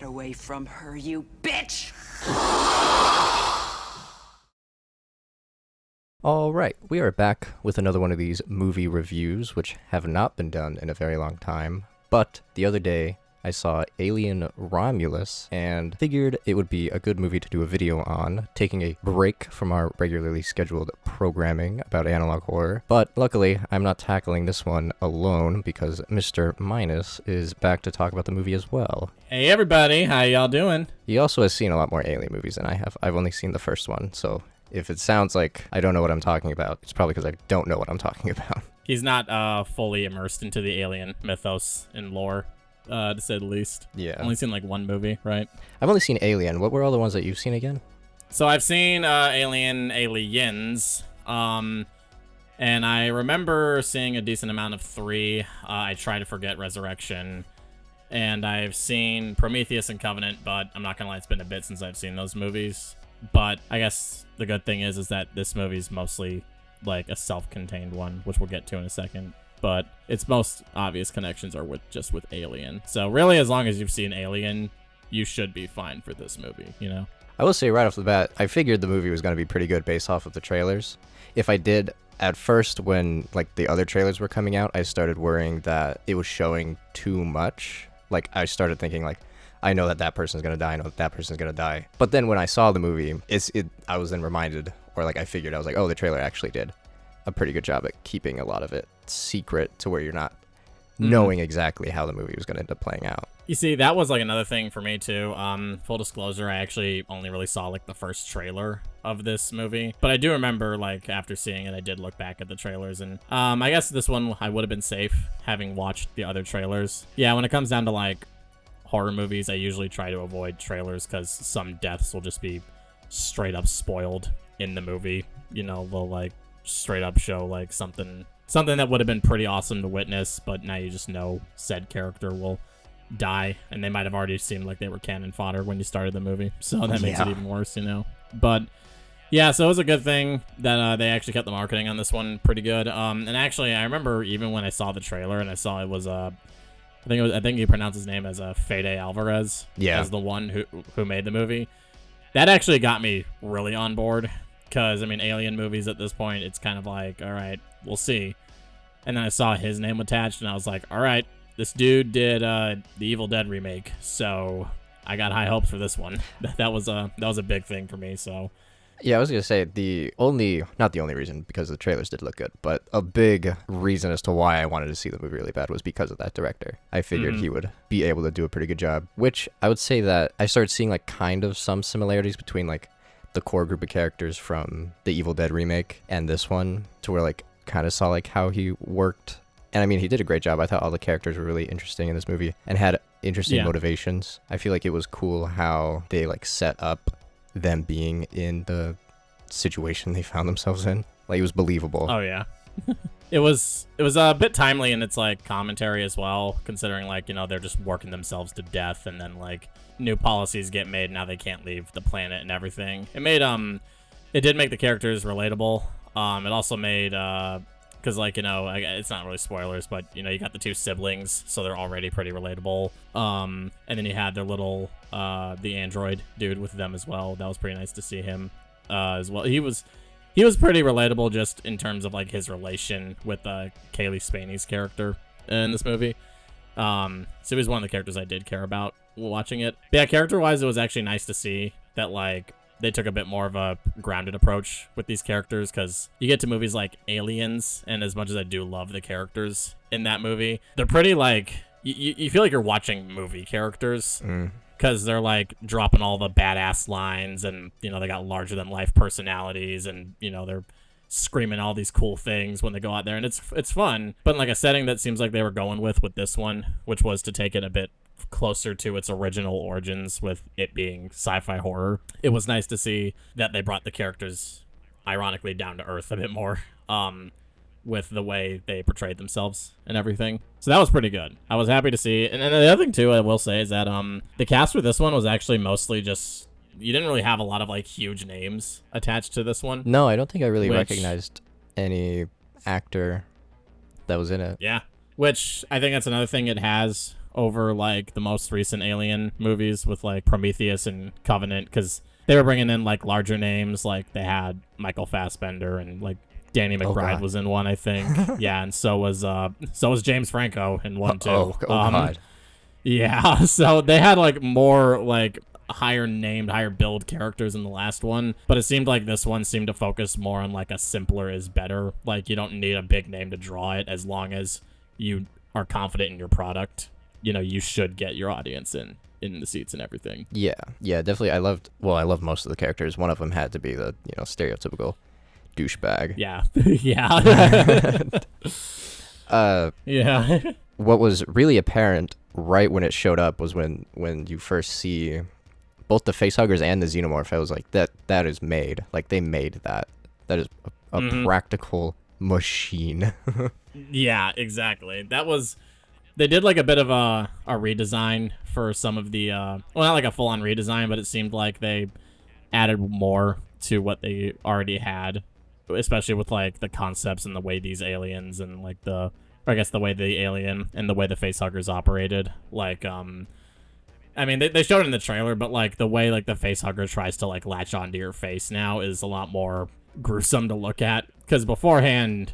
away from her, you bitch! All right, we are back with another one of these movie reviews, which have not been done in a very long time. But the other day, I saw Alien Romulus and figured it would be a good movie to do a video on, taking a break from our regularly scheduled programming about analog horror. But luckily, I'm not tackling this one alone because Mr. Minus is back to talk about the movie as well. Hey everybody, how y'all doing? He also has seen a lot more Alien movies than I have. I've only seen the first one, so if it sounds like I don't know what I'm talking about, it's probably because I don't know what I'm talking about. He's not fully immersed into the alien mythos and lore, to say the least. Yeah. Only seen like one movie, right? I've only seen Alien. What were all the ones that you've seen again? So I've seen Aliens, and I remember seeing a decent amount of 3. I Try to Forget Resurrection, and I've seen Prometheus and Covenant, but I'm not gonna lie, it's been a bit since I've seen those movies. But I guess the good thing is that this movie's mostly like a self-contained one, which we'll get to in a second. But its most obvious connections are with Alien. So really, as long as you've seen Alien, you should be fine for this movie, you know? I will say right off the bat, I figured the movie was going to be pretty good based off of the trailers. If I did, at first, when like the other trailers were coming out, I started worrying that it was showing too much. Like, I started thinking like, I know that person's going to die, I know that person's going to die. But then when I saw the movie, I was then reminded, or like I figured, I was like, oh, the trailer actually did a pretty good job at keeping a lot of it secret to where you're not knowing exactly how the movie was going to end up playing out. You see, that was like another thing for me too. Full disclosure, I actually only really saw like the first trailer of this movie, but I do remember like after seeing it, I did look back at the trailers, and I guess this one I would have been safe having watched the other trailers. Yeah, when it comes down to like horror movies, I usually try to avoid trailers because some deaths will just be straight up spoiled in the movie. You know, they'll like straight up show like something that would have been pretty awesome to witness, but now you just know said character will die, and they might have already seemed like they were cannon fodder when you started the movie, so that makes it even worse, you know. But yeah, so it was a good thing that they actually kept the marketing on this one pretty good. And actually, I remember even when I saw the trailer and I saw it was I think he pronounced his name as Fede Alvarez, as the one who made the movie. That actually got me really on board, because I mean, Alien movies at this point, it's kind of like, all right, we'll see. And then I saw his name attached, and I was like, all right, this dude did the Evil Dead remake, so I got high hopes for this one. That was a big thing for me. So yeah, I was gonna say not the only reason, because the trailers did look good, but a big reason as to why I wanted to see the movie really bad was because of that director. I figured he would be able to do a pretty good job, which I would say that I started seeing like kind of some similarities between like the core group of characters from the Evil Dead remake and this one, to where like kind of saw like how he worked. And I mean, he did a great job. I thought all the characters were really interesting in this movie and had interesting motivations. I feel like it was cool how they like set up them being in the situation they found themselves in. Like, it was believable. Oh yeah. It was a bit timely in its like commentary as well, considering like, you know, they're just working themselves to death, and then like new policies get made, now they can't leave the planet and everything. It did make the characters relatable. It also made because like, you know, it's not really spoilers, but you know, you got the 2 siblings, so they're already pretty relatable. And then you had their little the android dude with them as well. That was pretty nice to see him as well. He was pretty relatable just in terms of like his relation with Kaylee Spaney's character in this movie. So he was one of the characters I did care about watching it. But yeah, character-wise, it was actually nice to see that like they took a bit more of a grounded approach with these characters, because you get to movies like Aliens, and as much as I do love the characters in that movie, they're pretty like you feel like you're watching movie characters. Because they're like dropping all the badass lines, and you know, they got larger than life personalities, and you know, they're screaming all these cool things when they go out there, and it's fun. But in like a setting that seems like they were going with this one, which was to take it a bit closer to its original origins, with it being sci-fi horror, it was nice to see that they brought the characters ironically down to earth a bit more. With the way they portrayed themselves and everything. So that was pretty good. I was happy to see. And then the other thing too, I will say, is that the cast for this one was actually mostly just, you didn't really have a lot of like huge names attached to this one. No, I don't think I really recognized any actor that was in it. Yeah, which I think that's another thing it has over like the most recent Alien movies with like Prometheus and Covenant, because they were bringing in like larger names. Like they had Michael Fassbender and like Danny McBride was in one, I think. Yeah, and so was James Franco in one too. Oh God. Yeah, so they had like more like higher named, higher build characters in the last one, but it seemed like this one seemed to focus more on like a simpler is better. Like you don't need a big name to draw it, as long as you are confident in your product. You know, you should get your audience in the seats and everything. Yeah, definitely. I loved most of the characters. One of them had to be the, stereotypical douchebag. Yeah. Yeah. Yeah. What was really apparent right when it showed up was when you first see both the facehuggers and the xenomorph. I was like, that is made. Like, they made that. That is a practical machine. Yeah, exactly. They did like a bit of a redesign for some of the, well, not like a full-on redesign, but it seemed like they added more to what they already had, especially with like the concepts and the way these aliens and like the way the alien and the way the facehuggers operated. Like, I mean, they showed it in the trailer, but like the way like the facehugger tries to like latch onto your face now is a lot more gruesome to look at, because beforehand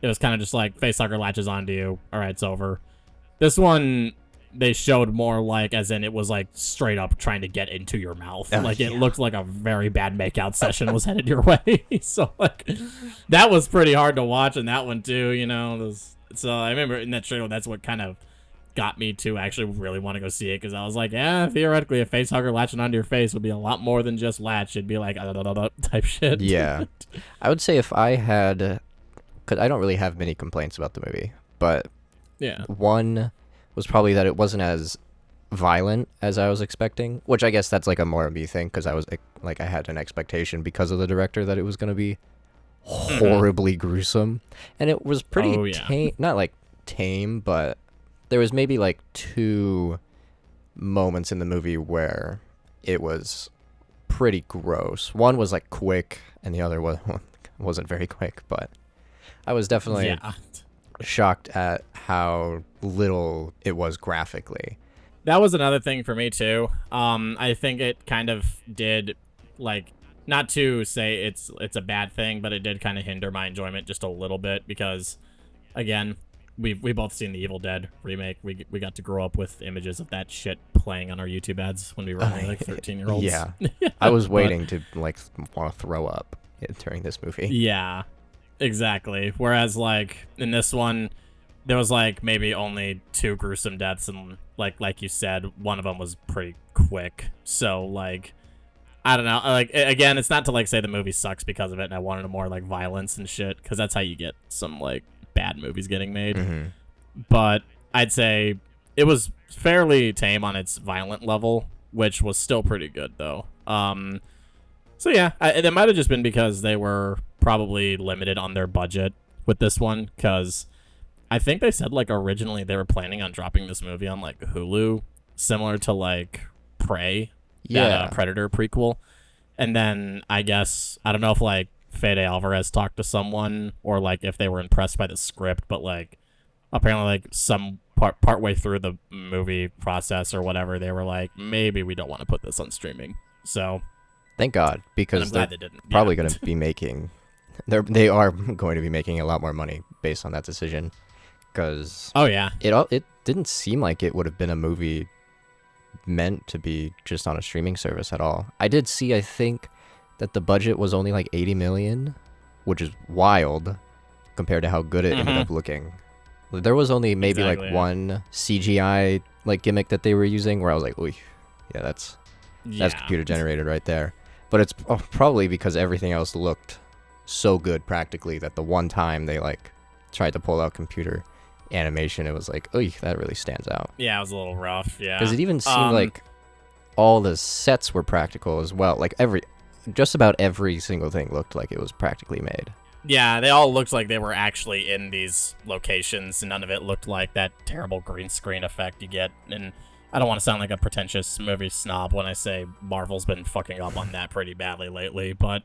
it was kind of just like facehugger latches onto you, all right, it's over. This one they showed more like as in it was like straight up trying to get into your mouth. Like it looked like a very bad makeout session was headed your way. So like that was pretty hard to watch in that one too, you know. So I remember in that trailer, that's what kind of got me to actually really want to go see it, because I was like, yeah, theoretically a facehugger latching onto your face would be a lot more than just latch. It'd be like type shit. Yeah. I would say if I had, because I don't really have many complaints about the movie, but yeah, one was probably that it wasn't as violent as I was expecting, which I guess that's like a more me thing, because I was like, I had an expectation because of the director that it was going to be horribly gruesome, and it was pretty tame. Not like tame, but there was maybe like 2 moments in the movie where it was pretty gross. One was like quick, and the other wasn't very quick, but I was definitely shocked at how little it was graphically. That was another thing for me too. I think it kind of did, like, not to say it's a bad thing, but it did kind of hinder my enjoyment just a little bit, because again, we both seen the Evil Dead remake. We got to grow up with images of that shit playing on our YouTube ads when we were only like 13-year-olds. Yeah. I was waiting to like want to throw up during this movie. Yeah, exactly. Whereas like in this one, there was like maybe only 2 gruesome deaths, and like you said, one of them was pretty quick. So like, I don't know. Like, again, it's not to like say the movie sucks because of it, and I wanted more like violence and shit, because that's how you get some like bad movies getting made. But I'd say it was fairly tame on its violent level, which was still pretty good though. So yeah, it might have just been because they were probably limited on their budget with this one, because I think they said like originally they were planning on dropping this movie on like Hulu, similar to like Prey, that Predator prequel. And then I guess, I don't know if like Fede Alvarez talked to someone, or like if they were impressed by the script, but like apparently like some partway through the movie process or whatever, they were like, maybe we don't want to put this on streaming. So thank God, because they're probably going to be making they are going to be making a lot more money based on that decision, because it didn't seem like it would have been a movie meant to be just on a streaming service at all. I did see, I think, that the budget was only like 80 million, which is wild compared to how good it ended up looking. There was only maybe like one CGI like gimmick that they were using where I was like, "Ooh, yeah, that's computer generated right there." But it's probably because everything else looked so good practically that the one time they like tried to pull out computer animation, it was like, "Oh, that really stands out." Yeah, it was a little rough. Yeah, because it even seemed like all the sets were practical as well. Like just about every single thing looked like it was practically made. Yeah, they all looked like they were actually in these locations, and none of it looked like that terrible green screen effect you get. And I don't want to sound like a pretentious movie snob when I say Marvel's been fucking up on that pretty badly lately, but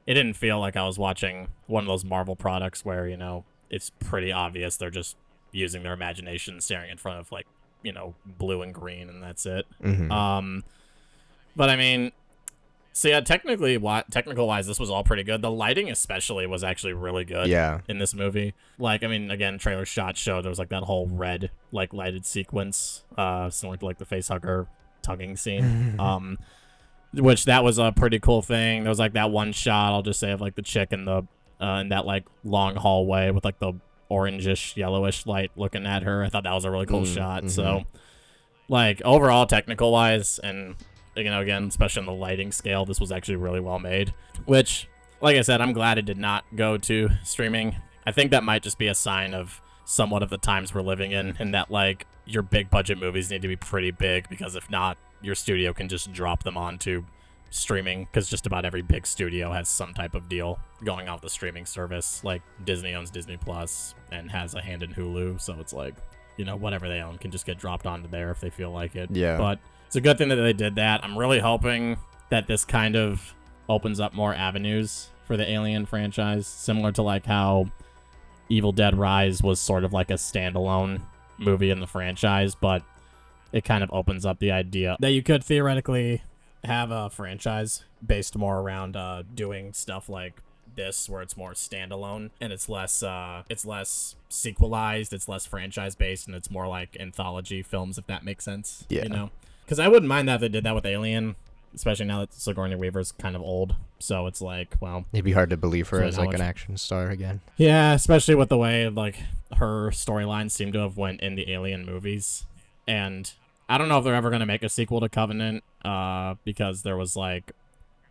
it didn't feel like I was watching one of those Marvel products where, you know, it's pretty obvious they're just using their imagination, staring in front of like blue and green, and that's it. Mm-hmm. But I mean, so yeah, technical wise, this was all pretty good. The lighting especially was actually really good. Yeah. In this movie, like, I mean, again, trailer shot showed there was like that whole red like lighted sequence, similar to like the facehugger tugging scene. Which that was a pretty cool thing. There was like that one shot, I'll just say, of like the chick in the in that like long hallway with like the orangish yellowish light looking at her. I thought that was a really cool shot. So like overall, technical wise, and again, especially on the lighting scale, this was actually really well made, which, like I said, I'm glad it did not go to streaming. I think that might just be a sign of somewhat of the times we're living in, and that like your big budget movies need to be pretty big, because if not, your studio can just drop them onto streaming, because just about every big studio has some type of deal going on with the streaming service. Like Disney owns Disney Plus and has a hand in Hulu, so it's like, whatever they own can just get dropped onto there if they feel like it. Yeah. But it's a good thing that they did that. I'm really hoping that this kind of opens up more avenues for the Alien franchise, similar to like how Evil Dead Rise was sort of like a standalone movie in the franchise, but it kind of opens up the idea that you could theoretically have a franchise based more around doing stuff like this, where it's more standalone and it's less sequelized, it's less franchise based, and it's more like anthology films, if that makes sense. Yeah. Because I wouldn't mind that if they did that with Alien, especially now that Sigourney Weaver's kind of old. So it's like, well, It'd be hard to believe her So as how like an much- action star again. yeah, especially with the way like her storyline seemed to have went in the Alien movies. And I don't know if they're ever going to make a sequel to Covenant, because there was like,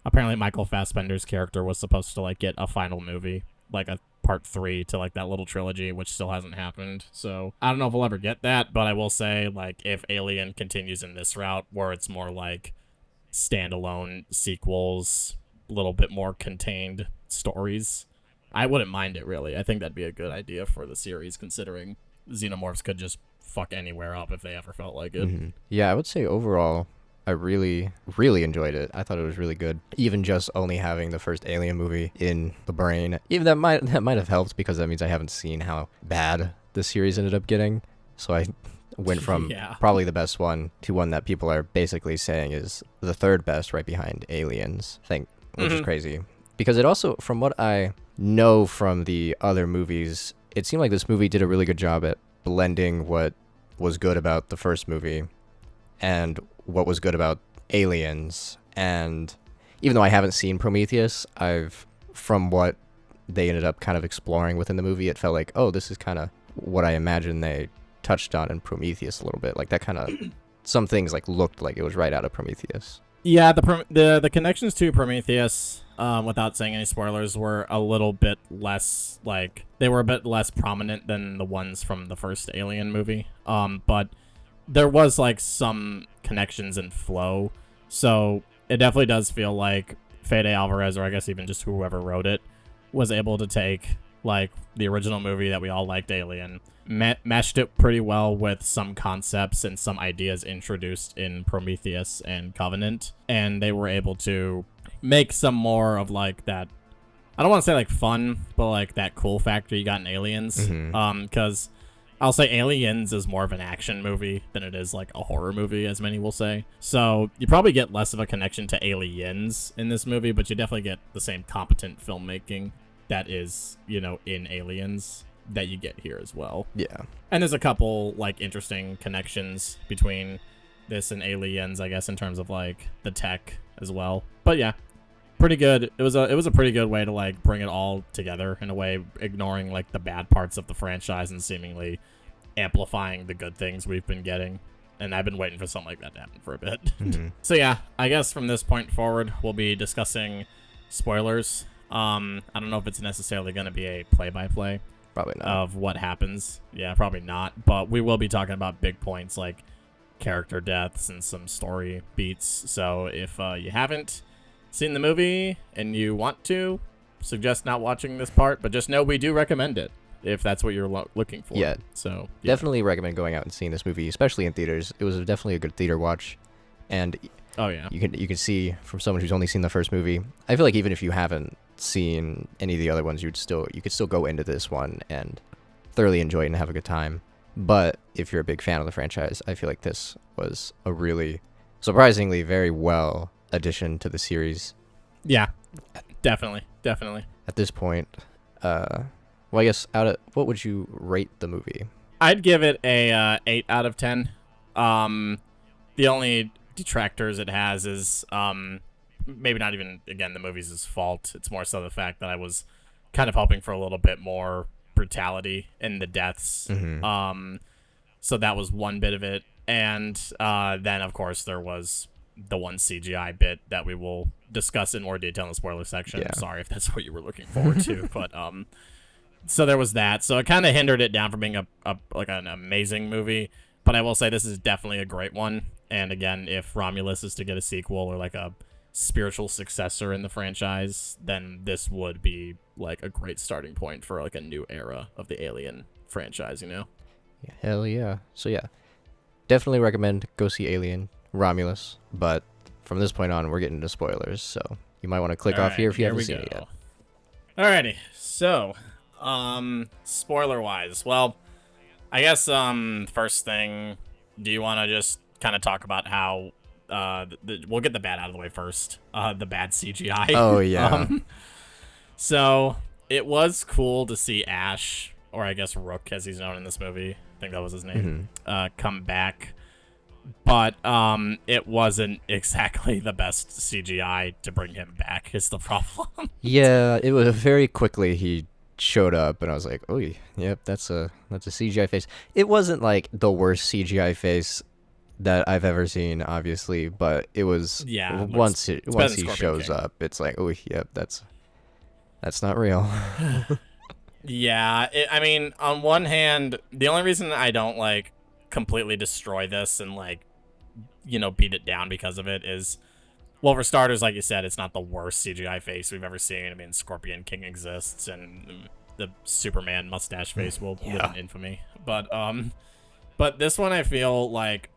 apparently Michael Fassbender's character was supposed to like get a final movie, like a part 3 to like that little trilogy, which still hasn't happened. So I don't know if we'll ever get that, but I will say, like, if Alien continues in this route where it's more like standalone sequels, a little bit more contained stories, I wouldn't mind it, really. I think that'd be a good idea for the series, considering xenomorphs could just fuck anywhere up if they ever felt like it. Yeah, I would say overall, I really, really enjoyed it. I thought it was really good. Even just only having the first Alien movie in the brain, even that might have helped, because that means I haven't seen how bad the series ended up getting. So I went from Yeah. probably the best one to one that people are basically saying is the third best, right behind Aliens, which is crazy. Because it also, from what I know from the other movies, it seemed like this movie did a really good job at blending what was good about the first movie and what was good about Aliens. And even though I haven't seen Prometheus, from what they ended up kind of exploring within the movie, it felt like, oh, this is kind of what I imagined they touched on in Prometheus a little bit. Like that kind of, some things like looked like it was right out of Prometheus. Yeah, the connections to Prometheus, without saying any spoilers, were a little bit less, like, they were a bit less prominent than the ones from the first Alien movie. But there was like some connections and flow, so it definitely does feel like Fede Alvarez, or I guess even just whoever wrote it, was able to take like the original movie that we all liked, Alien, meshed it pretty well with some concepts and some ideas introduced in Prometheus and Covenant, and they were able to make some more of like that, I don't want to say like fun, but like that cool factor you got in Aliens. Because I'll say Aliens is more of an action movie than it is like a horror movie, as many will say. So you probably get less of a connection to Aliens in this movie, but you definitely get the same competent filmmaking that is, in Aliens that you get here as well. Yeah. And there's a couple like interesting connections between this and Aliens, I guess, in terms of like the tech as well. But yeah, pretty good. It was a pretty good way to like bring it all together in a way, ignoring like the bad parts of the franchise and seemingly amplifying the good things we've been getting. And I've been waiting for something like that to happen for a bit. So yeah, I guess from this point forward, we'll be discussing spoilers. I don't know if it's necessarily going to be a play-by-play Probably not. of what happens. Yeah, probably not. But we will be talking about big points like character deaths and some story beats. So if you haven't seen the movie and you want to, suggest not watching this part, but just know we do recommend it if that's what you're looking for. Yeah. So yeah. Definitely recommend going out and seeing this movie, especially in theaters. It was definitely a good theater watch. And Oh yeah. you can see from someone who's only seen the first movie, I feel like even if you haven't seen any of the other ones, you could still go into this one and thoroughly enjoy it and have a good time. But if you're a big fan of the franchise, I feel like this was a really surprisingly very well addition to the series. Yeah, definitely. At this point, well, I guess what would you rate the movie? I'd give it a 8 out of 10. The only detractors it has is maybe not even, again, the movie's fault. It's more so the fact that I was kind of hoping for a little bit more brutality in the deaths. So that was one bit of it. And then, of course, there was the one CGI bit that we will discuss in more detail in the spoiler section. Yeah. Sorry if that's what you were looking forward to. But so there was that. So it kind of hindered it down from being like an amazing movie. But I will say this is definitely a great one. And again, if Romulus is to get a sequel or like a spiritual successor in the franchise, then this would be like a great starting point for like a new era of the Alien franchise, you know? Yeah, hell yeah. So yeah, definitely recommend go see Alien Romulus. But from this point on, we're getting into spoilers, so you might want to click off here if you haven't seen it yet. Alrighty, so spoiler wise, well, I guess first thing, do you want to just kind of talk about how we'll get the bad out of the way first, the bad CGI. Oh yeah. So it was cool to see Ash, or I guess Rook as he's known in this movie, I think that was his name, come back. But it wasn't exactly the best CGI to bring him back is the problem. Yeah, it was very quickly he showed up and I was like, oh yep, that's a CGI face. It wasn't like the worst CGI face that I've ever seen, obviously, but it was once he shows up, it's like, oh yep, that's not real. Yeah, I mean, on one hand, the only reason I don't like completely destroy this and like, you know, beat it down because of it is, well, for starters, like you said, it's not the worst CGI face we've ever seen. I mean, Scorpion King exists, and the Superman mustache face will live in infamy. But this one, I feel like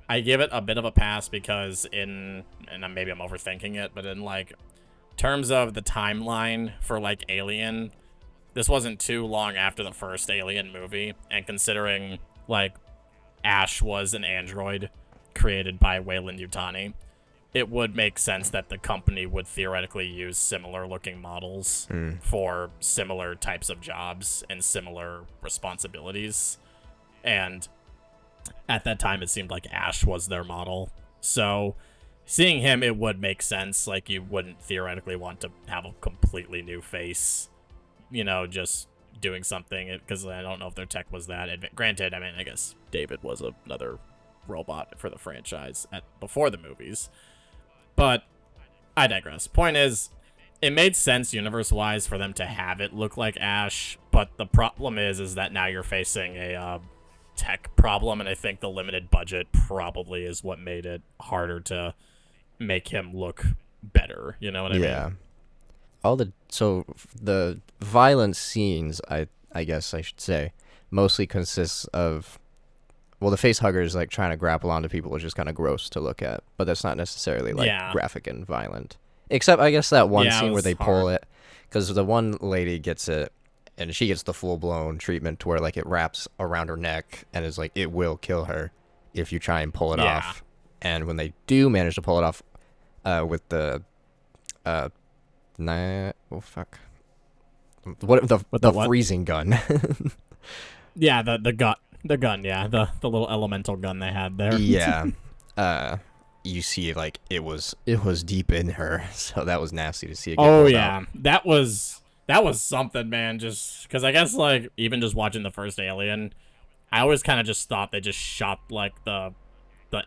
I give it a bit of a pass because and maybe I'm overthinking it, but in like terms of the timeline for like Alien, this wasn't too long after the first Alien movie, and considering like Ash was an android created by Weyland Yutani, it would make sense that the company would theoretically use similar looking models for similar types of jobs and similar responsibilities. And at that time, it seemed like Ash was their model. So seeing him, it would make sense. Like, you wouldn't theoretically want to have a completely new face, you know, just doing something, because I don't know if their tech was that advanced. Granted, I mean, I guess David was another robot for the franchise before the movies. But I digress. Point is, it made sense universe-wise for them to have it look like Ash, but the problem is that now you're facing a tech problem, and I think the limited budget probably is what made it harder to make him look better. You know what I mean? So the violent scenes, I guess I should say, mostly consists of, well, the face huggers like trying to grapple onto people is just kind of gross to look at, but that's not necessarily like graphic and violent. Except I guess that one scene where they pull it, because the one lady gets it, and she gets the full-blown treatment to where like it wraps around her neck and is like, it will kill her if you try and pull it off. And when they do manage to pull it off with the the freezing gun. Yeah, the gun, yeah, the little elemental gun they had there. Yeah. You see, like, it was deep in her, so that was nasty to see it get pulled out. That was something, man. Just because I guess like even just watching the first Alien, I always kind of just thought they just shot like the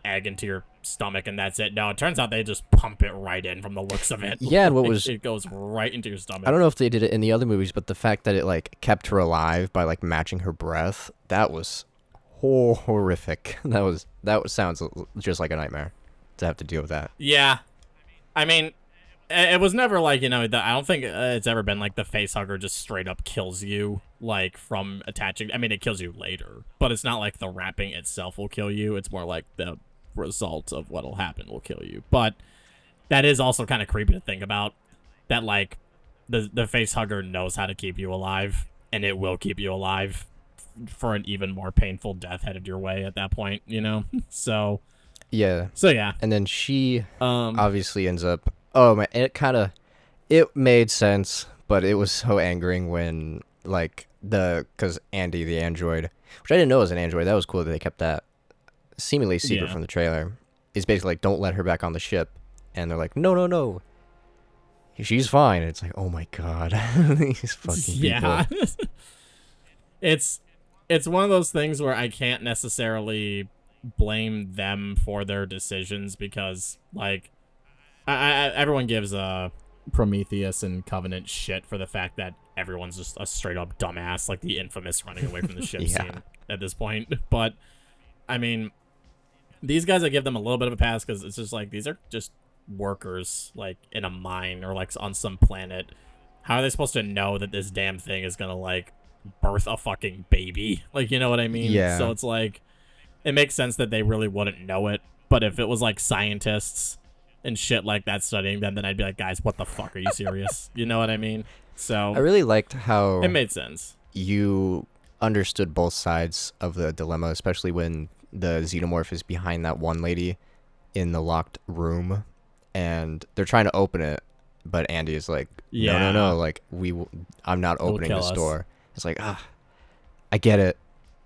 egg into your stomach and that's it. No, it turns out they just pump it right in from the looks of it. Yeah, and it goes right into your stomach. I don't know if they did it in the other movies, but the fact that it like kept her alive by like matching her breath, that was horrific. That sounds just like a nightmare to have to deal with that. Yeah, I mean, it was never like, you know, I don't think it's ever been like the face hugger just straight up kills you like from attaching. I mean, it kills you later, but it's not like the wrapping itself will kill you. It's more like the result of what'll happen will kill you. But that is also kind of creepy to think about, that like the face hugger knows how to keep you alive, and it will keep you alive for an even more painful death headed your way at that point, you know? So Yeah. yeah. And then she Um, obviously ends up. Oh man, it made sense, but it was so angering when like because Andy the android, which I didn't know was an android. That was cool that they kept that seemingly secret Yeah. from the trailer. Is basically like, don't let her back on the ship, and they're like, no, no, no, she's fine. And it's like, oh my god, these fucking yeah. people. It's one of those things where I can't necessarily blame them for their decisions because like everyone gives Prometheus and Covenant shit for the fact that everyone's just a straight up dumbass, like the infamous running away from the ship Yeah. scene at this point. But I mean, these guys, I give them a little bit of a pass because it's just like these are just workers like in a mine or like on some planet. How are they supposed to know that this damn thing is gonna like birth a fucking baby? Like, you know what I mean? Yeah. So it's like it makes sense that they really wouldn't know it. But if it was like scientists and shit like that studying them, then I'd be like, guys, what the fuck? Are you serious? You know what I mean? So I really liked how it made sense. you understood both sides of the dilemma, especially when the xenomorph is behind that one lady in the locked room, and they're trying to open it, but Andy is like, no, no, no, like I'm not opening this door. It's like, I get it,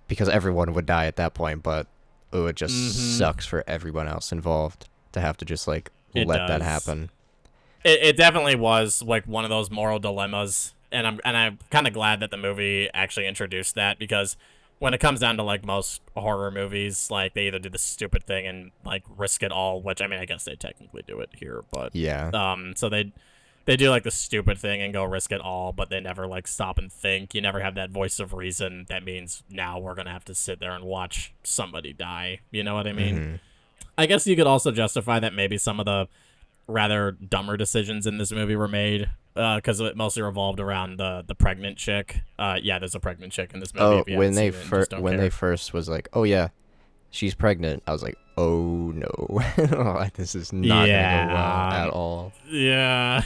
because everyone would die at that point, but it just sucks for everyone else involved to have to just like let that happen. It definitely was like one of those moral dilemmas, and I'm kind of glad that the movie actually introduced that, because when it comes down to like most horror movies, like they either do the stupid thing and like risk it all, which I mean I guess they technically do it here, but yeah, so they do like the stupid thing and go risk it all, but they never like stop and think. You never have that voice of reason that means now we're gonna have to sit there and watch somebody die. You know what I mean? I guess you could also justify that maybe some of the rather dumber decisions in this movie were made because it mostly revolved around the pregnant chick. Yeah, there's a pregnant chick in this movie. Oh, if you when haven't they seen it and just don't care. they first was like, oh yeah, she's pregnant, I was like, oh no, this is not gonna go well at all. Yeah.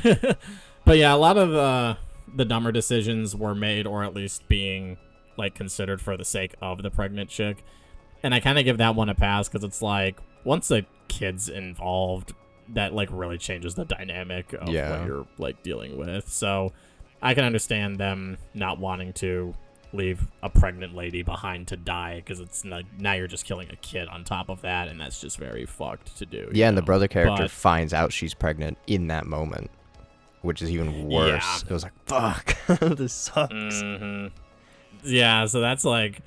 But yeah, a lot of the dumber decisions were made, or at least being like considered for the sake of the pregnant chick. And I kind of give that one a pass because it's like once a kid's involved, that like really changes the dynamic of what you're like dealing with. So I can understand them not wanting to leave a pregnant lady behind to die, because it's like now you're just killing a kid on top of that, and that's just very fucked to do. Yeah, and the brother character finds out she's pregnant in that moment, which is even worse. Yeah. It was like, fuck, this sucks. Yeah, so that's like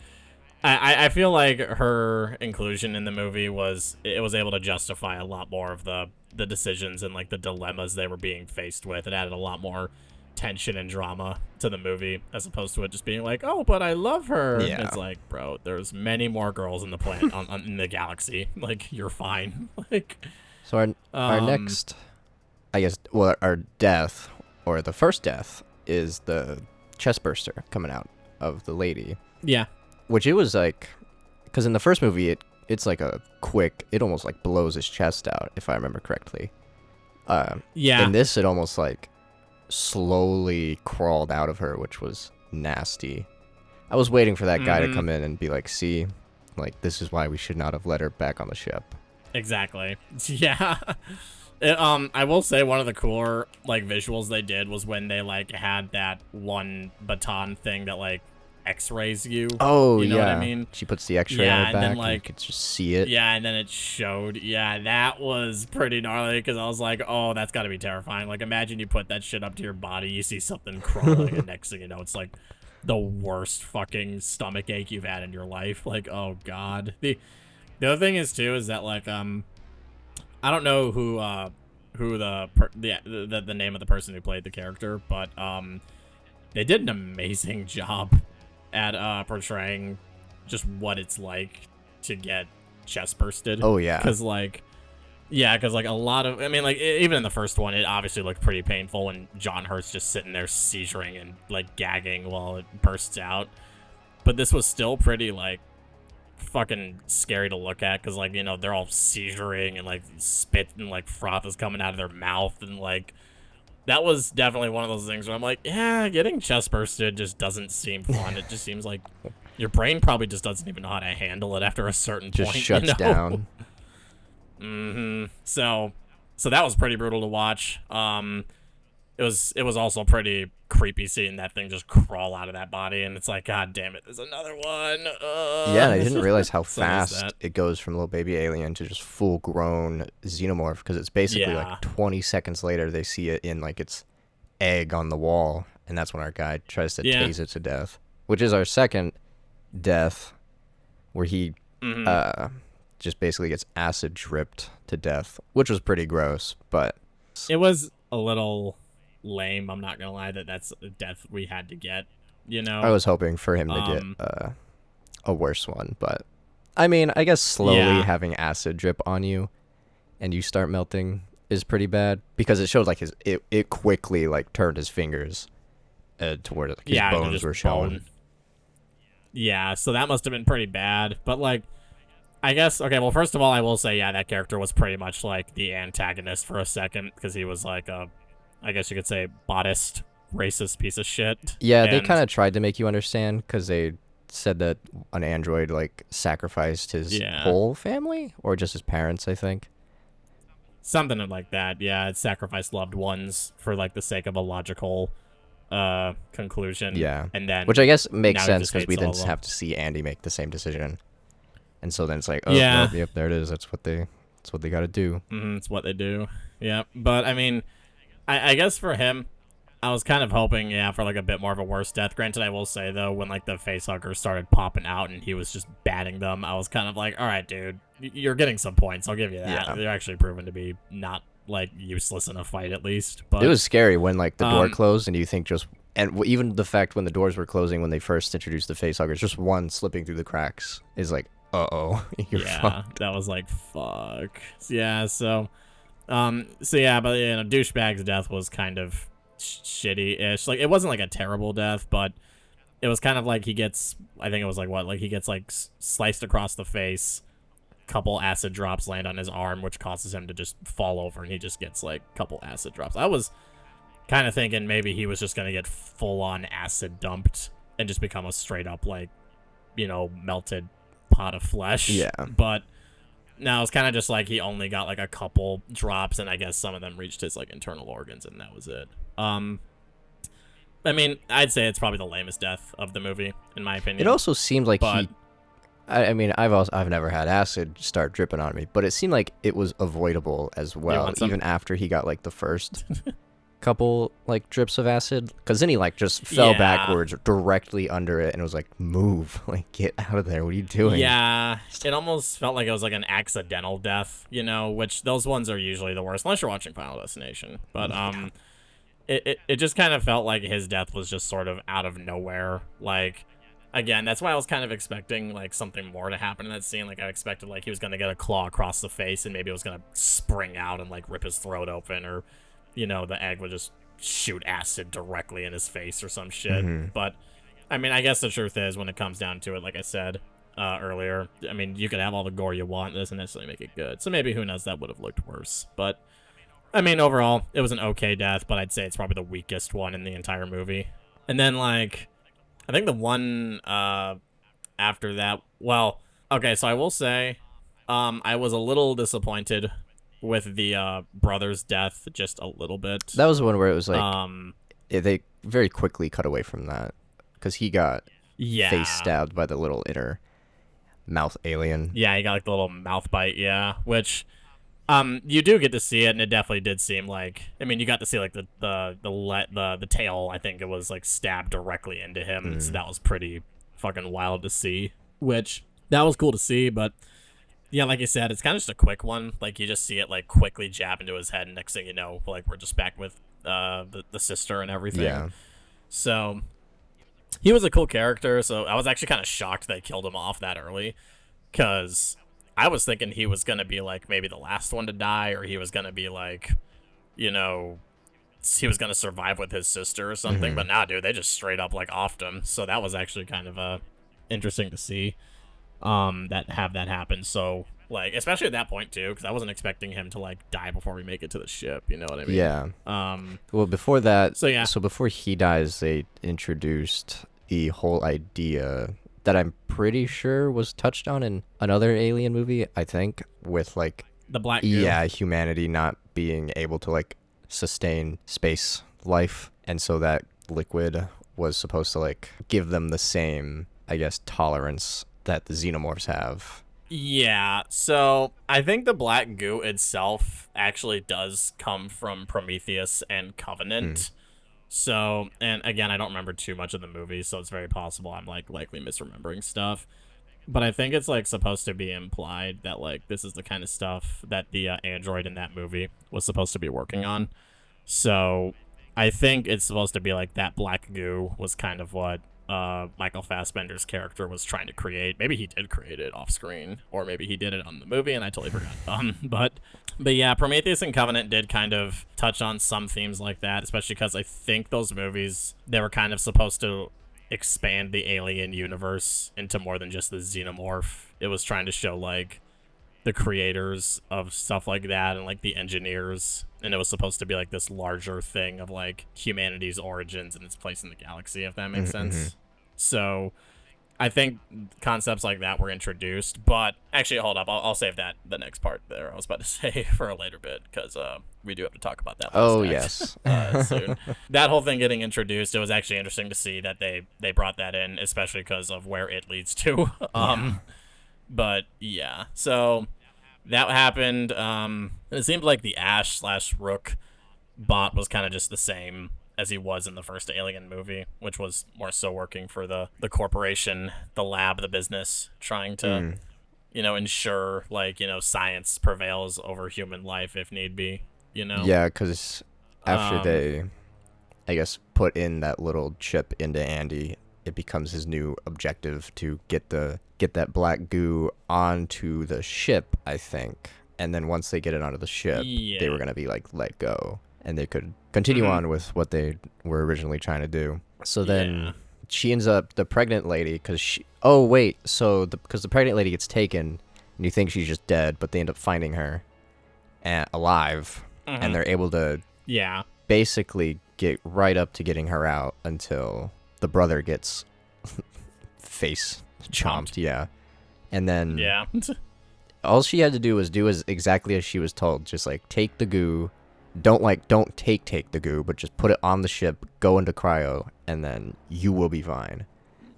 I feel like her inclusion in the movie was able to justify a lot more of the decisions and like the dilemmas they were being faced with. It added a lot more tension and drama to the movie as opposed to it just being like, oh, but I love her. Yeah. It's like, bro, there's many more girls in the planet in the galaxy. Like, you're fine. Like, So our next, I guess, well, our death, or the first death, is the chest burster coming out of the lady. Yeah. Which it was like, because in the first movie, it's like a quick, it almost like blows his chest out, if I remember correctly. Yeah. In this, it almost like slowly crawled out of her, which was nasty. I was waiting for that guy to come in and be like, see, like, this is why we should not have let her back on the ship. Exactly. Yeah. I will say one of the cooler like visuals they did was when they like had that one baton thing that like X-rays you. Oh, you know yeah. what I mean? She puts the X-ray on her and back, then, and like, you could just see it. Yeah, and then it showed. Yeah, that was pretty gnarly because I was like, oh, that's got to be terrifying. Like, imagine you put that shit up to your body, you see something crawling, and next thing you know, it's like the worst fucking stomach ache you've had in your life. Like, oh god. The other thing is too is that like I don't know who the name of the person who played the character, but they did an amazing job at portraying just what it's like to get chest bursted. Oh, yeah. Because like a lot of, I mean, like even in the first one, it obviously looked pretty painful when John Hurt's just sitting there seizuring and like gagging while it bursts out. But this was still pretty like fucking scary to look at because like, you know, they're all seizuring and like spit and like froth is coming out of their mouth, and like that was definitely one of those things where I'm like, yeah, getting chest bursted just doesn't seem fun. It just seems like your brain probably just doesn't even know how to handle it after a certain Just point. shuts down. So that was pretty brutal to watch. It was also pretty creepy seeing that thing just crawl out of that body, and it's like, God damn it, there's another one. Yeah, and I didn't realize how So there's fast that. it goes from little baby alien to just full grown xenomorph, because it's basically Yeah. like 20 seconds later they see it in like its egg on the wall, and that's when our guy tries to Yeah. tase it to death, which is our second death, where he just basically gets acid dripped to death, which was pretty gross, but It was a little lame. I'm not gonna lie, that's a death we had to get. I was hoping for him to get a worse one, but I mean, I guess slowly Yeah. having acid drip on you and you start melting is pretty bad, because it showed like it quickly like turned his fingers to where like, his to bones just were showing. bone. Yeah, so that must have been pretty bad. But like, I guess, okay, well, first of all, I will say, yeah, that character was pretty much like the antagonist for a second, because he was like a, I guess you could say, bodist, racist piece of shit. Yeah, they And- kind of tried to make you understand, because they said that an android like sacrificed his Yeah. whole family, or just his parents, I think. something like that. Yeah, it sacrificed loved ones for like the sake of a logical conclusion. Yeah. And then, Which I guess makes now he sense, just because we hates all then of them. have to see Andy make the same decision. And so then it's like, oh, Yeah. well, yep, there it is. That's what they got to do. It's what they do. Yeah, but I mean, I guess for him, I was kind of hoping, yeah, for like a bit more of a worse death. Granted, I will say though, when like the facehuggers started popping out and he was just batting them, I was kind of like, all right, dude, you're getting some points. I'll give you that. Yeah. They're actually proven to be not like useless in a fight, at least. But It was scary when like the door Um, closed, and you think just, and even the fact when the doors were closing when they first introduced the facehuggers, just one slipping through the cracks is like, uh-oh, you're yeah, fucked. that was like fuck. Yeah, so yeah, but you know, douchebag's death was kind of shitty-ish. Like, it wasn't like a terrible death, but it was kind of like he gets, I think it was like what, like he gets like sliced across the face, couple acid drops land on his arm, which causes him to just fall over, and he just gets like couple acid drops. I was kind of thinking maybe he was just gonna get full-on acid dumped and just become a straight up like, you know, melted pot of flesh. Yeah. But no, it's kind of just like he only got like a couple drops, and I guess some of them reached his like internal organs, and that was it. I mean, I'd say it's probably the lamest death of the movie, in my opinion. It also seemed like But- I mean, I've never had acid start dripping on me, but it seemed like it was avoidable as well, want some? even after he got like the first couple like drips of acid, because then he like just fell Yeah. backwards directly under it and was like, move, like get out of there, what are you doing? Yeah, it almost felt like it was like an accidental death, you know, which those ones are usually the worst, unless you're watching Final Destination. But it just kind of felt like his death was just sort of out of nowhere. Like, again, that's why I was kind of expecting like something more to happen in that scene. Like, I expected like he was gonna get a claw across the face, and maybe it was gonna spring out and like rip his throat open, or you know, the egg would just shoot acid directly in his face or some shit. But I mean, I guess the truth is, when it comes down to it, like I said earlier, I mean, you could have all the gore you want, it doesn't necessarily make it good. So maybe, who knows, that would have looked worse. But I mean, overall, it was an okay death, but I'd say it's probably the weakest one in the entire movie. And then, like, I think the one after that, well, okay, so I will say I was a little disappointed with the brother's death, just a little bit. That was the one where it was like, they very quickly cut away from that, because he got yeah. face stabbed by the little inner mouth alien. Yeah, he got like the little mouth bite, yeah, which you do get to see it, and it definitely did seem like, I mean, you got to see like the tail, I think it was like stabbed directly into him. So that was pretty fucking wild to see, which that was cool to see. But yeah, like I said, it's kind of just a quick one. Like, you just see it like quickly jab into his head, and next thing you know, like, we're just back with the sister and everything. Yeah. So he was a cool character, so I was actually kind of shocked they killed him off that early, because I was thinking he was going to be, like, maybe the last one to die, or he was going to be, like, you know, he was going to survive with his sister or something, but nah, dude, they just straight up, like, offed him, so that was actually kind of interesting to see that happen. So, like, especially at that point, too, because I wasn't expecting him to, like, die before we make it to the ship, you know what I mean? Yeah. Um, Well, before that, So, yeah. So before he dies, they introduced the whole idea that I'm pretty sure was touched on in another Alien movie, I think, with like The black goo. yeah, humanity not being able to like sustain space life, and so that liquid was supposed to like give them the same, I guess, tolerance that the xenomorphs have. Yeah, so I think the black goo itself actually does come from Prometheus and Covenant. So, and again, I don't remember too much of the movie, so it's very possible I'm like likely misremembering stuff. But I think it's like supposed to be implied that like this is the kind of stuff that the android in that movie was supposed to be working on. So I think it's supposed to be like that black goo was kind of what Michael Fassbender's character was trying to create. Maybe he did create it off screen, or maybe he did it on the movie and I totally forgot. But yeah, Prometheus and Covenant did kind of touch on some themes like that, especially because I think those movies, they were kind of supposed to expand the alien universe into more than just the xenomorph. It was trying to show like the creators of stuff like that and like the engineers, and it was supposed to be like this larger thing of like humanity's origins and its place in the galaxy, if that makes sense. So I think concepts like that were introduced, but actually hold up, I'll save that the next part there I was about to say for a later bit, because we do have to talk about that Yes. soon. That whole thing getting introduced, it was actually interesting to see that they brought that in, especially because of where it leads to. But yeah, so that happened. It seemed like the Ash/Rook bot was kind of just the same as he was in the first Alien movie, which was more so working for the corporation, the lab, the business, trying to, ensure like, science prevails over human life if need be, Yeah, because after they, I guess, put in that little chip into Andy, it becomes his new objective to get that black goo onto the ship, I think. And then once they get it onto the ship, they were going to be like let go, and they could continue on with what they were originally trying to do. So then she ends up, the pregnant lady, because the pregnant lady gets taken, and you think she's just dead, but they end up finding her alive, and they're able to basically get right up to getting her out until the brother gets face chomped. Yeah. And then all she had to do was do exactly as she was told. Just like take the goo. Don't take the goo, but just put it on the ship, go into cryo, and then you will be fine.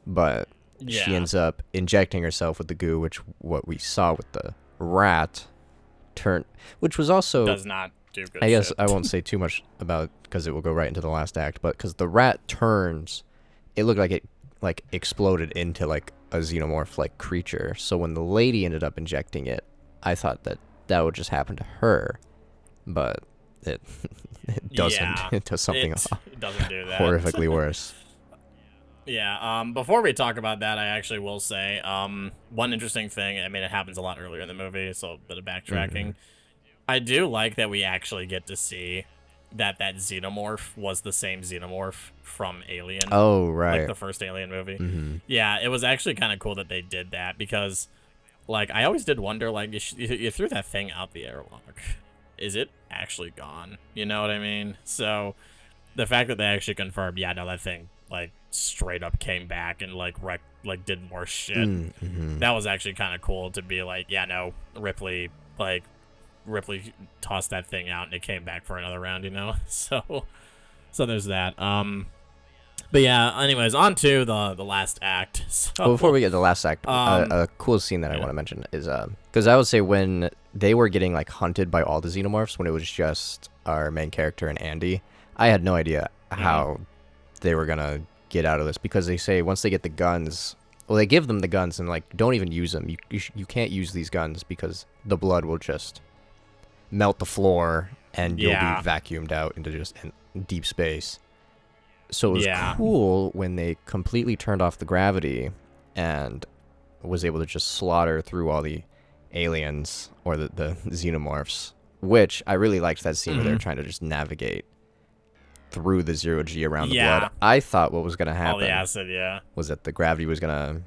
But she ends up injecting herself with the goo, which what we saw with the rat which was also does not do good. I guess shit. I won't say too much about, because it will go right into the last act, but because the rat turns, it looked like it like exploded into like a xenomorph like creature. So when the lady ended up injecting it, I thought that would just happen to her, but it doesn't. Yeah, it does something it doesn't do that. horrifically worse. Yeah, before we talk about that, I actually will say one interesting thing. I mean, it happens a lot earlier in the movie, so a bit of backtracking. I do like that we actually get to see that xenomorph was the same xenomorph from Alien. Oh, right. Like the first Alien movie. Yeah, it was actually kind of cool that they did that, because like I always did wonder, like you threw that thing out the airlock, is it actually gone? You know what I mean? So the fact that they actually confirmed, that thing like straight up came back and like did more shit. That was actually kind of cool to be like, Ripley tossed that thing out and it came back for another round, So there's that. But yeah, anyways, on to the last act. So, well, before we get to the last act, a cool scene that I want to mention is because I would say when they were getting like hunted by all the xenomorphs, when it was just our main character and Andy, I had no idea how they were gonna get out of this, because they say once they get the guns, well, they give them the guns and like don't even use them. You can't use these guns because the blood will just melt the floor and you'll be vacuumed out into just deep space. So it was cool when they completely turned off the gravity and was able to just slaughter through all the aliens or the xenomorphs, which I really liked that scene where they're trying to just navigate through the zero-G around the blood. I thought what was going to happen all the acid, was that the gravity was going to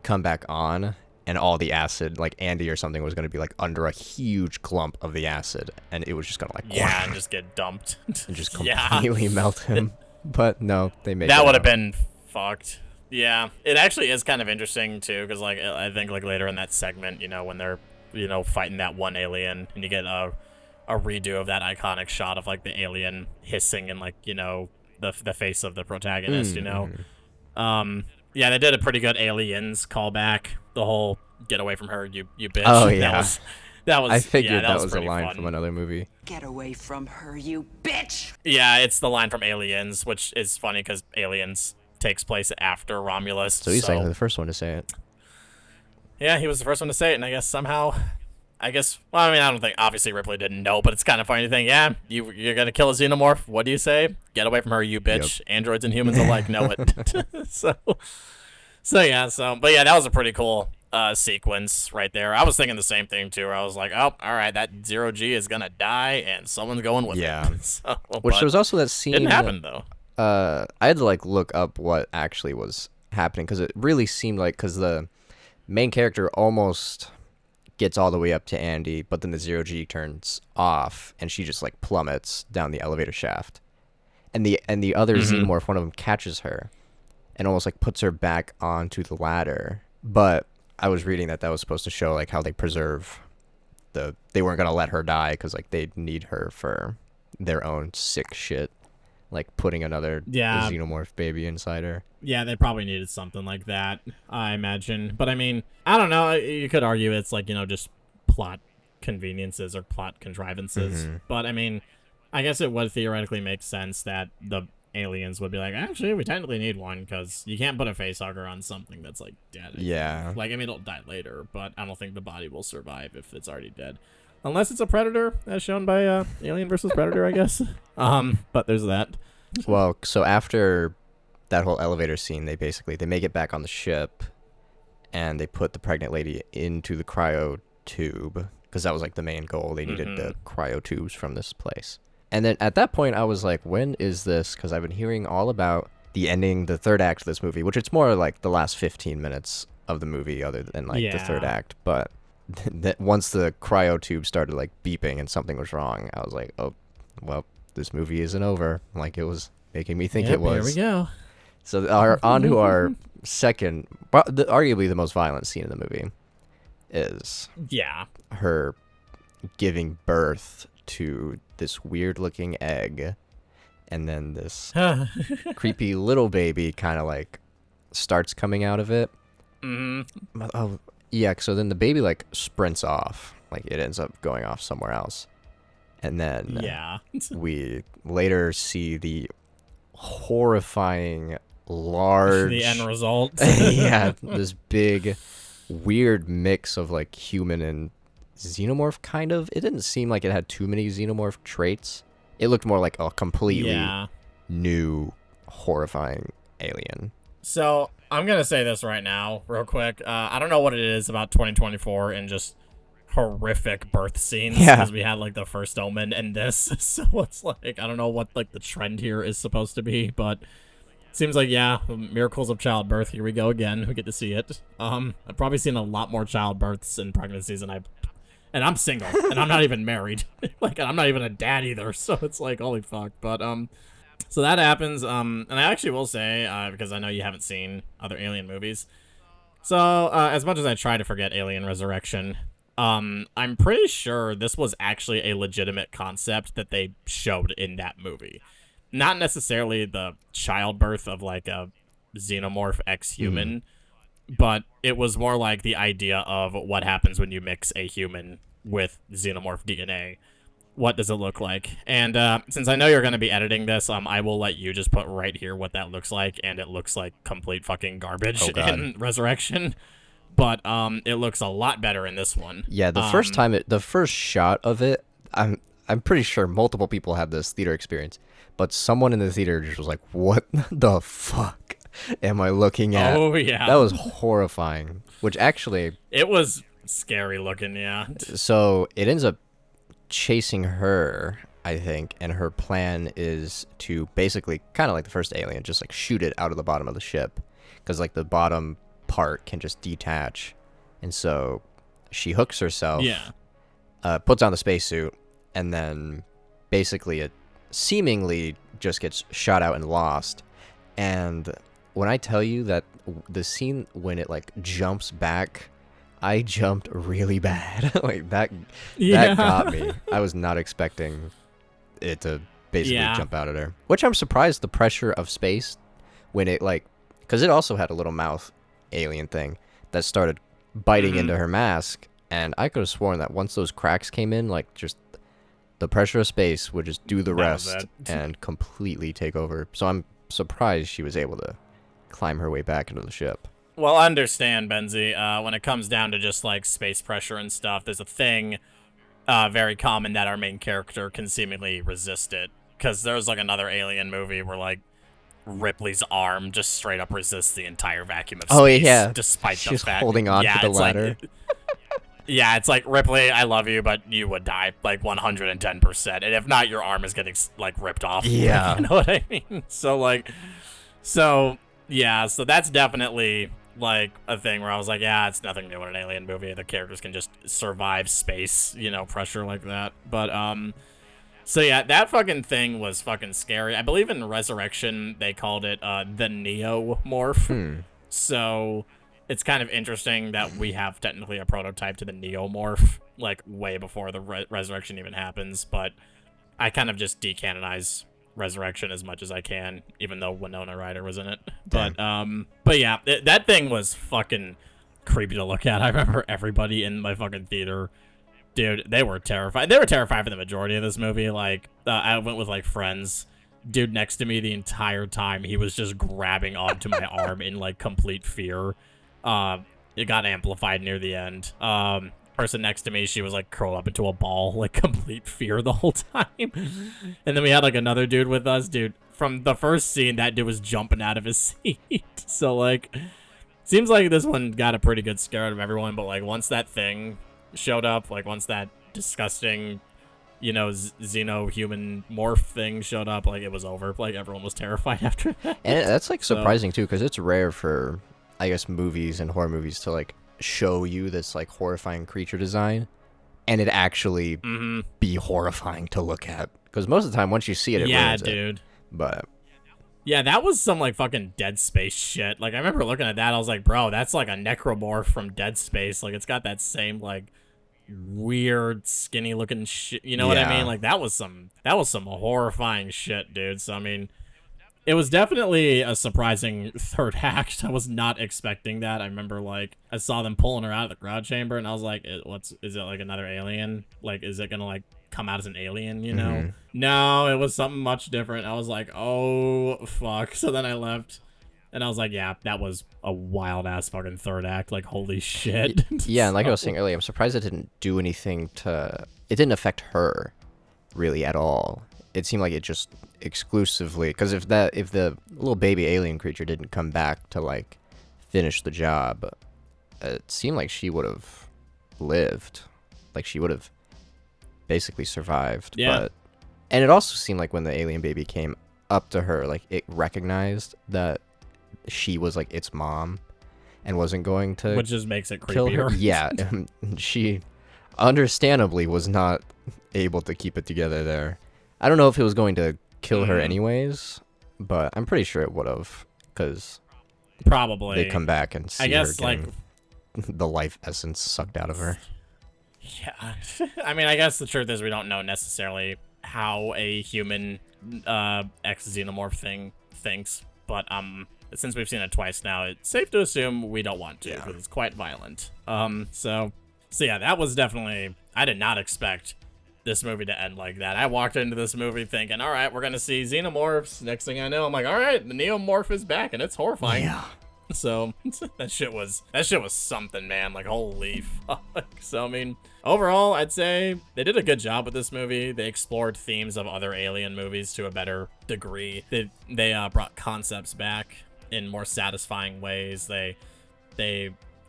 come back on, and all the acid, like Andy or something, was going to be like under a huge clump of the acid, and it was just going to like and just get dumped and just completely melt him. But no, they made that would have been fucked. Yeah, it actually is kind of interesting too, because like I think like later in that segment, when they're fighting that one alien, and you get a redo of that iconic shot of like the alien hissing and like the face of the protagonist. Yeah, they did a pretty good aliens callback. The whole "get away from her, you bitch." Oh, yeah. That was I figured that was a pretty line fun. from another movie. Get away from her, you bitch! Yeah, it's the line from Aliens, which is funny because Aliens takes place after Romulus. So he's like the first one to say it. Yeah, he was the first one to say it, and I guess somehow, well, I mean, I don't think, obviously Ripley didn't know, but it's kind of funny to think, yeah, you're going to kill a xenomorph. What do you say? Get away from her, you bitch. Yep. Androids and humans alike know it. But yeah, that was a pretty cool sequence right there. I was thinking the same thing too, where I was like, oh, all right, that 0G is going to die, and someone's going with it. Which there was also that scene. Didn't happen, though. I had to like look up what actually was happening, because it really seemed like, because the main character almost gets all the way up to Andy, but then the 0G turns off and she just like plummets down the elevator shaft, and the other xenomorph, one of them, catches her and almost like puts her back onto the ladder. But I was reading that was supposed to show like how they preserve they weren't gonna let her die, because like they need her for their own sick shit, like putting another xenomorph baby inside her. Yeah, they probably needed something like that, I imagine. But I mean, I don't know. You could argue it's like, just plot conveniences or plot contrivances. But I mean, I guess it would theoretically make sense that the aliens would be like, actually, we technically need one, because you can't put a facehugger on something that's like dead. Yeah. Like, I mean, it'll die later, but I don't think the body will survive if it's already dead. Unless it's a predator, as shown by Alien versus Predator, I guess. But there's that. Well, so after that whole elevator scene, they make it back on the ship, and they put the pregnant lady into the cryo tube, because that was like the main goal. They needed the cryo tubes from this place. And then at that point, I was like, when is this? Because I've been hearing all about the ending, the third act of this movie, which it's more like the last 15 minutes of the movie other than like the third act. But once the cryo tube started like beeping and something was wrong, I was like, oh, well, this movie isn't over. Like it was making me think it was. Here we go. So on to our second, arguably the most violent scene in the movie, is her giving birth to this weird looking egg, and then this creepy little baby kind of like starts coming out of it. Oh yeah, so then the baby like sprints off, like it ends up going off somewhere else, and then we later see the horrifying large the end result. This big weird mix of like human and xenomorph, kind of. It didn't seem like it had too many xenomorph traits. It looked more like a completely new horrifying alien. So I'm gonna say this right now real quick. I don't know what it is about 2024 and just horrific birth scenes, because we had like the first Omen and this. So it's like, I don't know what like the trend here is supposed to be, but it seems like miracles of childbirth. Here we go again. We get to see it. I've probably seen a lot more childbirths and pregnancies than and I'm single, and I'm not even married. Like, I'm not even a dad either, so it's like, holy fuck. But, so that happens, and I actually will say, because I know you haven't seen other Alien movies, so, as much as I try to forget Alien Resurrection, I'm pretty sure this was actually a legitimate concept that they showed in that movie. Not necessarily the childbirth of, like, a xenomorph ex-human, but it was more like the idea of what happens when you mix a human with xenomorph DNA. What does it look like? And since I know you're going to be editing this, I will let you just put right here what that looks like, and it looks like complete fucking garbage in Resurrection. But it looks a lot better in this one. Yeah, the first shot of it, I'm pretty sure multiple people had this theater experience, but someone in the theater just was like, "What the fuck am I looking at?" Oh yeah, that was horrifying. Which actually, it was scary looking. Yeah. So it ends up chasing her, I think, and her plan is to basically kind of like the first Alien, just like shoot it out of the bottom of the ship, because like the bottom part can just detach, and so she hooks herself, puts on the spacesuit, and then basically it seemingly just gets shot out and lost. And when I tell you that the scene when it like jumps back, I jumped really bad. Like that got me. I was not expecting it to basically jump out at her. Which I'm surprised the pressure of space when it like, because it also had a little mouth alien thing that started biting into her mask, and I could have sworn that once those cracks came in, like just the pressure of space would just do the rest and completely take over. So I'm surprised she was able to climb her way back into the ship. Well, understand, Benzie, when it comes down to just like space pressure and stuff, there's a thing very common that our main character can seemingly resist it. Because there's like another alien movie where like Ripley's arm just straight up resists the entire vacuum of space. Oh yeah, despite she's the fact, holding on to the ladder. Yeah, it's like, Ripley, I love you, but you would die, like, 110%. And if not, your arm is getting, like, ripped off. Yeah. You know what I mean? So that's definitely, like, a thing where I was like, yeah, it's nothing new in an alien movie. The characters can just survive space, pressure like that. But, so yeah, that fucking thing was fucking scary. I believe in Resurrection, they called it, the Neomorph. So it's kind of interesting that we have technically a prototype to the Neomorph, like, way before the Resurrection even happens, but I kind of just decanonize Resurrection as much as I can, even though Winona Ryder was in it. But yeah, that thing was fucking creepy to look at. I remember everybody in my fucking theater, dude, they were terrified. They were terrified for the majority of this movie. Like, I went with, like, friends. Dude next to me the entire time, he was just grabbing onto my arm in, like, complete fear. It got amplified near the end. Person next to me, she was like curled up into a ball, like complete fear the whole time. And then we had like another dude with us, dude. From the first scene, that dude was jumping out of his seat. So like, seems like this one got a pretty good scare out of everyone. But like once that thing showed up, like once that disgusting, xeno-human morph thing showed up, like it was over. Like everyone was terrified after that. And that's like surprising too, because it's rare for, I guess, movies and horror movies to like show you this like horrifying creature design and it actually be horrifying to look at, because most of the time once you see it ruins dude it. But yeah, that was some like fucking Dead Space shit. Like I remember looking at that, I was like, bro, that's like a necromorph from Dead Space. Like it's got that same like weird skinny looking shit, you know what I mean? Like that was some horrifying shit, dude. So I mean, it was definitely a surprising third act. I was not expecting that. I remember, like, I saw them pulling her out of the crowd chamber, and I was like, is it, like, another alien? Like, is it gonna, like, come out as an alien, you know? No, it was something much different. I was like, oh, fuck. So then I left, and I was like, yeah, that was a wild-ass fucking third act. Like, holy shit. Yeah, and like I was saying earlier, I'm surprised it didn't do anything to... It didn't affect her, really, at all. It seemed like it just exclusively, because if the little baby alien creature didn't come back to like finish the job, it seemed like she would have lived, like she would have basically survived. And it also seemed like when the alien baby came up to her, like it recognized that she was like its mom and wasn't going to, which just makes it kill her. creepier. Yeah, she understandably was not able to keep it together there. I don't know if it was going to kill her anyways, but I'm pretty sure it would have, because probably they come back and see I guess her like the life essence sucked out of her. Yeah. I mean, I guess the truth is we don't know necessarily how a human ex-xenomorph thing thinks, but since we've seen it twice now, it's safe to assume we don't want to, because it's quite violent. So yeah, that was definitely... I did not expect this movie to end like that. I walked into this movie thinking, all right, we're gonna see xenomorphs. Next thing I know, I'm like, all right, the neomorph is back, and it's horrifying. Yeah. So that shit was something, man. Like, holy fuck. So I mean, overall, I'd say they did a good job with this movie. They explored themes of other alien movies to a better degree. They brought concepts back in more satisfying ways. They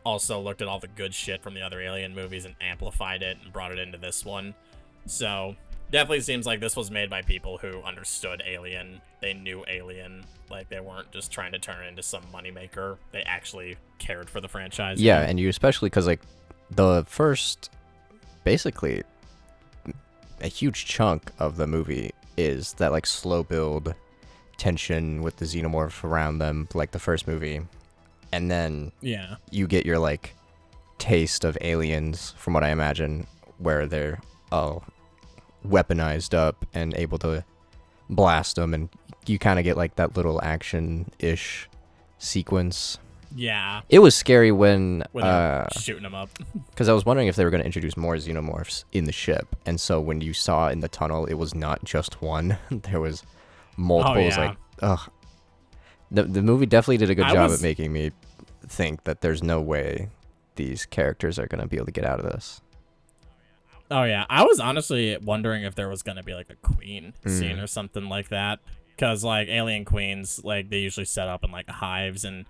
also looked at all the good shit from the other alien movies and amplified it and brought it into this one. So definitely seems like this was made by people who understood Alien. They knew Alien. Like, they weren't just trying to turn it into some moneymaker. They actually cared for the franchise. Yeah, and you especially, because, like, the first, basically, a huge chunk of the movie is that, like, slow build tension with the xenomorph around them, like the first movie. and then Yeah. you get your like taste of aliens, from what I imagine, where they're all weaponized up and able to blast them, and you kind of get like that little action-ish sequence. Yeah. It was scary when they're shooting them up. because I was wondering if they were going to introduce more xenomorphs in the ship, and so when you saw in the tunnel, it was not just one. There was multiple. It was like, ugh. The movie definitely did a good job at making me think that there's no way these characters are going to be able to get out of this. Oh, yeah. I was honestly wondering if there was going to be, like, a queen scene or something like that. Because, like, alien queens, like, they usually set up in, like, hives. And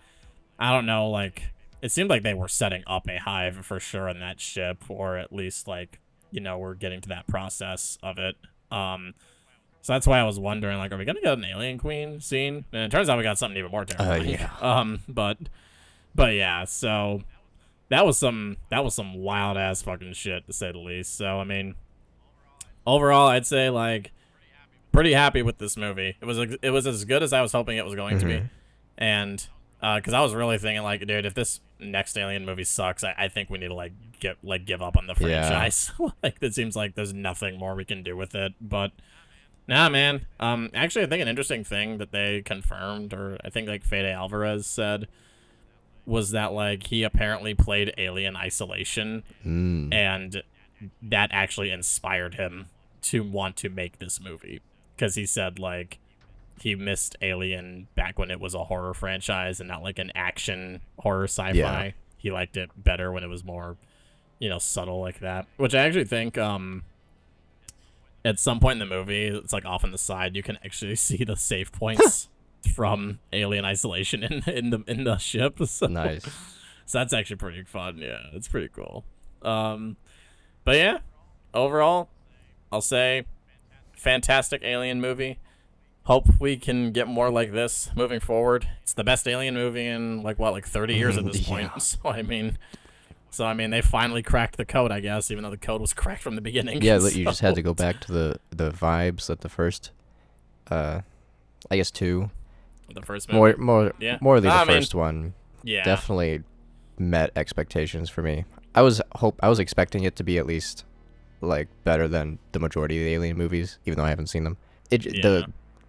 I don't know, like, it seemed like they were setting up a hive for sure on that ship. Or at least, like, you know, we're getting to that process of it. So that's why I was wondering, like, are we going to get an alien queen scene? And it turns out we got something even more terrifying. Yeah. But yeah, so... That was some wild ass fucking shit, to say the least. So I mean, overall, I'd say like pretty happy with this movie. It was as good as I was hoping it was going to be, and because I was really thinking like, dude, if this next Alien movie sucks, I think we need to give up on the franchise. Yeah. Like it seems like there's nothing more we can do with it. But nah, man. Actually, I think an interesting thing that they confirmed, or I think like Fede Alvarez said, was that like he apparently played Alien Isolation, and that actually inspired him to want to make this movie, because he said like he missed Alien back when it was a horror franchise and not like an action horror sci-fi. Yeah. He liked it better when it was more, you know, subtle like that, which I actually think at some point in the movie, it's like off on the side, you can actually see the save points from Alien Isolation in the ship. So, nice. So that's actually pretty fun. Yeah, it's pretty cool. But yeah, overall, I'll say fantastic Alien movie. Hope we can get more like this moving forward. It's the best Alien movie in like 30 years at this point. Yeah. So I mean, they finally cracked the code, I guess, even though the code was cracked from the beginning. Yeah, you just had to go back to the vibes that the first, I guess 2. The first movie. More the first one. Yeah. Definitely met expectations for me. I was expecting it to be at least like better than the majority of the Alien movies, even though I haven't seen them.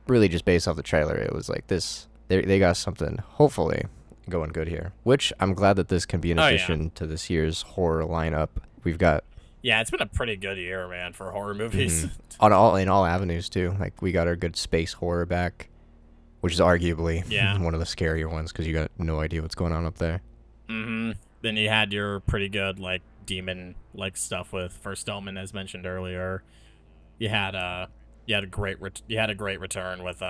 Really just based off the trailer, it was like this. They got something hopefully going good here, which I'm glad that this can be an addition to this year's horror lineup. We've got. Yeah, it's been a pretty good year, man, for horror movies. In all avenues too. Like we got our good space horror back, which is arguably one of the scarier ones because you got no idea what's going on up there. Then you had your pretty good like demon like stuff with First Omen, as mentioned earlier. You had a great return with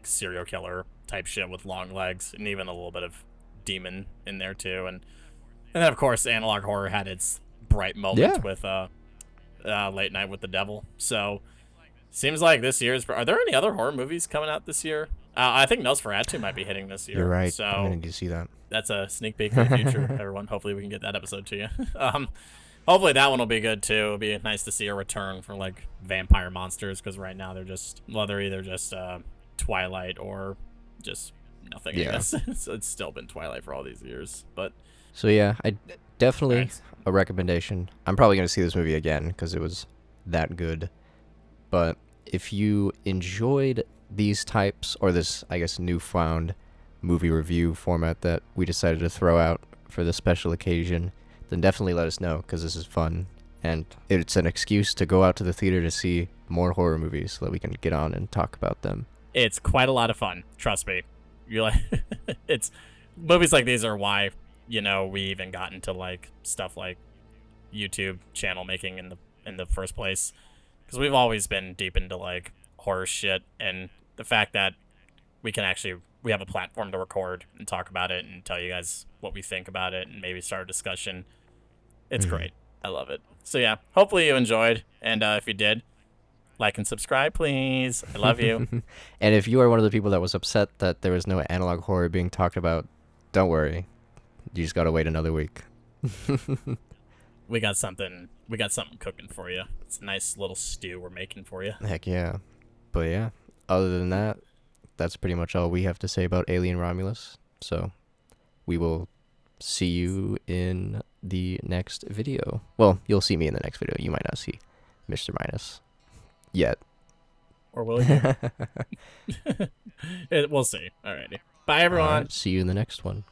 serial killer type shit with long legs, and even a little bit of demon in there too. And then of course analog horror had its bright moment with Late Night with the Devil. So seems like this year's. Are there any other horror movies coming out this year? I think Nosferatu might be hitting this year. You're right. So I'm going to see that. That's a sneak peek for the future, everyone. Hopefully we can get that episode to you. Hopefully that one will be good too. It'll be nice to see a return for like vampire monsters, because right now they're either just Twilight or just nothing. I guess it's still been Twilight for all these years. But so yeah, I definitely a recommendation. I'm probably going to see this movie again because it was that good. But if you enjoyed these types, or this, I guess, newfound movie review format that we decided to throw out for this special occasion, then definitely let us know, because this is fun. And it's an excuse to go out to the theater to see more horror movies so that we can get on and talk about them. It's quite a lot of fun. Trust me. It's movies like these are why, you know, we even got into like stuff like YouTube channel making in the first place. Because we've always been deep into like horror shit, and the fact that we have a platform to record and talk about it and tell you guys what we think about it and maybe start a discussion. It's great. I love it. So yeah, hopefully you enjoyed, and if you did, like and subscribe, please. I love you. And if you are one of the people that was upset that there was no analog horror being talked about, don't worry. You just gotta wait another week. We got something cooking for you. It's a nice little stew we're making for you. Heck yeah. But yeah, other than that, that's pretty much all we have to say about Alien Romulus. So we will see you in the next video. Well, you'll see me in the next video. You might not see Mr. Minus yet. Or will you? We'll see. Alrighty. Bye, everyone. See you in the next one.